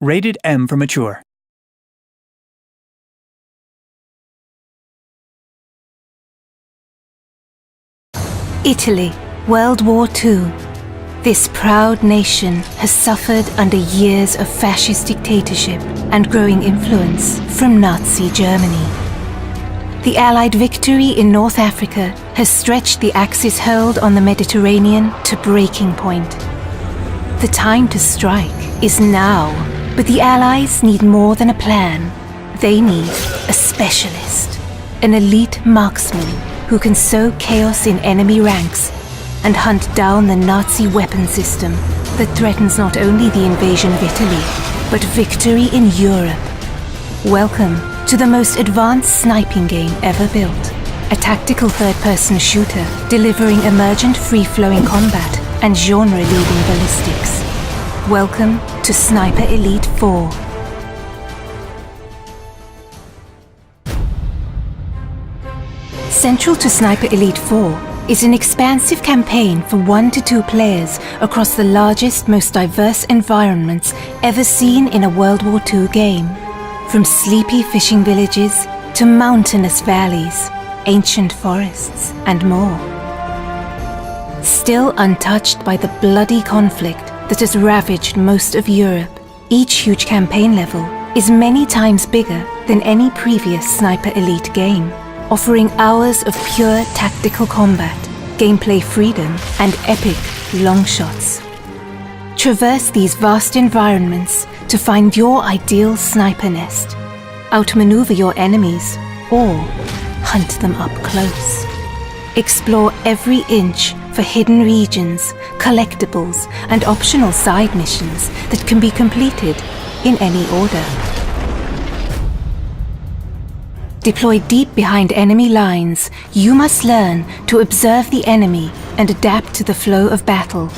Rated M for mature. Italy, World War II. This proud nation has suffered under years of fascist dictatorship and growing influence from Nazi Germany. The Allied victory in North Africa has stretched the Axis hold on the Mediterranean to breaking point. The time to strike is now, but the Allies need more than a plan. They need a specialist, an elite marksman who can sow chaos in enemy ranks and hunt down the Nazi weapon system that threatens not only the invasion of Italy, but victory in Europe. Welcome to the most advanced sniping game ever built. A tactical third-person shooter delivering emergent free-flowing combat and genre-leading ballistics. Welcome to Sniper Elite 4. Central to Sniper Elite 4 is an expansive campaign for 1 to 2 players across the largest, most diverse environments ever seen in a World War II game. From sleepy fishing villages to mountainous valleys, ancient forests, and more. Still untouched by the bloody conflict that has ravaged most of Europe, each huge campaign level is many times bigger than any previous Sniper Elite game, offering hours of pure tactical combat, gameplay freedom, and epic long shots. Traverse these vast environments to find your ideal sniper nest, outmaneuver your enemies, or hunt them up close. Explore every inch for hidden regions, collectibles, and optional side missions that can be completed in any order. Deployed deep behind enemy lines, you must learn to observe the enemy and adapt to the flow of battle.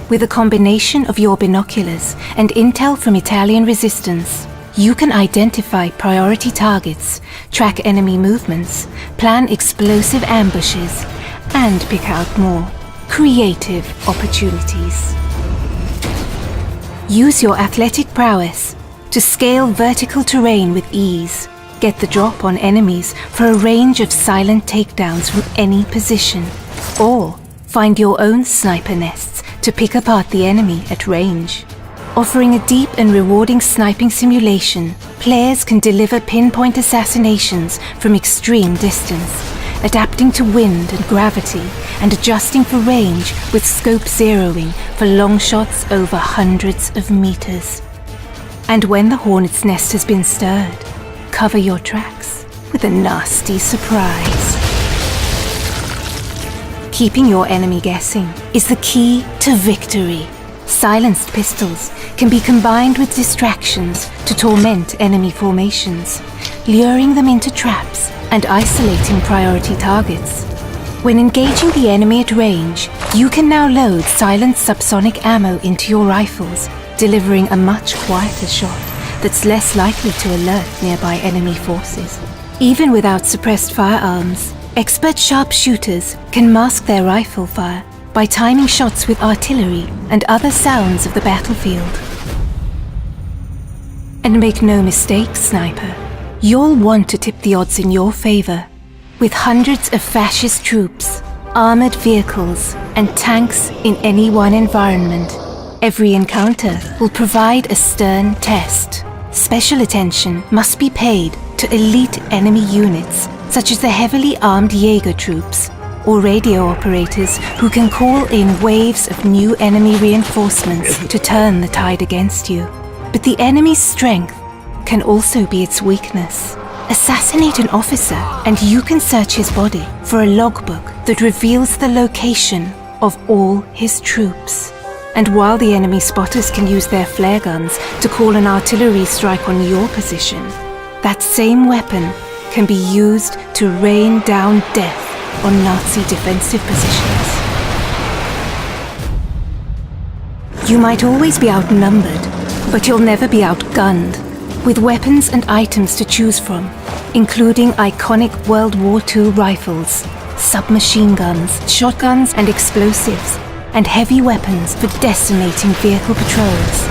With a combination of your binoculars and intel from Italian resistance, you can identify priority targets, track enemy movements, plan explosive ambushes, and pick out more creative opportunities. Use your athletic prowess to scale vertical terrain with ease. Get the drop on enemies for a range of silent takedowns from any position, or find your own sniper nests to pick apart the enemy at range. Offering a deep and rewarding sniping simulation, players can deliver pinpoint assassinations from extreme distance, adapting to wind and gravity and adjusting for range with scope zeroing for long shots over hundreds of meters. And when the hornet's nest has been stirred, cover your tracks with a nasty surprise. Keeping your enemy guessing is the key to victory. Silenced pistols can be combined with distractions to torment enemy formations, luring them into traps and isolating priority targets. When engaging the enemy at range, you can now load silent subsonic ammo into your rifles, delivering a much quieter shot that's less likely to alert nearby enemy forces. Even without suppressed firearms, expert sharpshooters can mask their rifle fire by timing shots with artillery and other sounds of the battlefield. And make no mistake, sniper, you'll want to tip the odds in your favor. With hundreds of fascist troops, armored vehicles, and tanks in any one environment, every encounter will provide a stern test. Special attention must be paid to elite enemy units, such as the heavily armed Jaeger troops, or radio operators who can call in waves of new enemy reinforcements to turn the tide against you. But the enemy's strength can also be its weakness. Assassinate an officer and you can search his body for a logbook that reveals the location of all his troops. And while the enemy spotters can use their flare guns to call an artillery strike on your position, that same weapon can be used to rain down death on Nazi defensive positions. You might always be outnumbered, but you'll never be outgunned, with weapons and items to choose from, including iconic World War II rifles, submachine guns, shotguns and explosives, and heavy weapons for decimating vehicle patrols.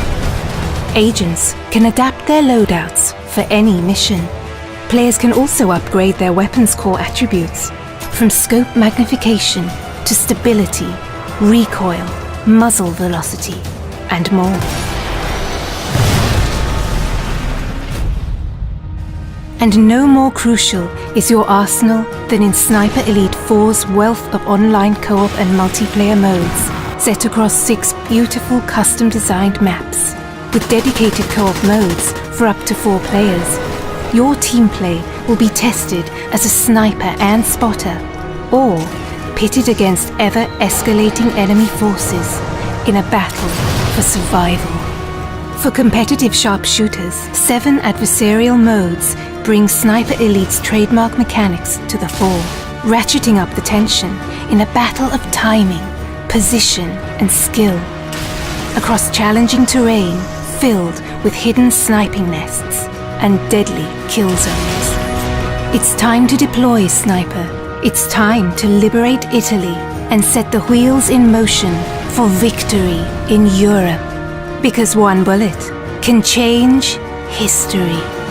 Agents can adapt their loadouts for any mission. Players can also upgrade their weapons core attributes, from scope magnification to stability, recoil, muzzle velocity, and more. And no more crucial is your arsenal than in Sniper Elite 4's wealth of online co-op and multiplayer modes, set across 6 beautiful custom-designed maps. With dedicated co-op modes for up to 4 players, your team play will be tested as a sniper and spotter, or pitted against ever-escalating enemy forces in a battle for survival. For competitive sharpshooters, 7 adversarial modes bring Sniper Elite's trademark mechanics to the fore, ratcheting up the tension in a battle of timing, position, and skill. Across challenging terrain filled with hidden sniping nests and deadly kill zones. It's time to deploy, Sniper. It's time to liberate Italy and set the wheels in motion for victory in Europe. Because one bullet can change history.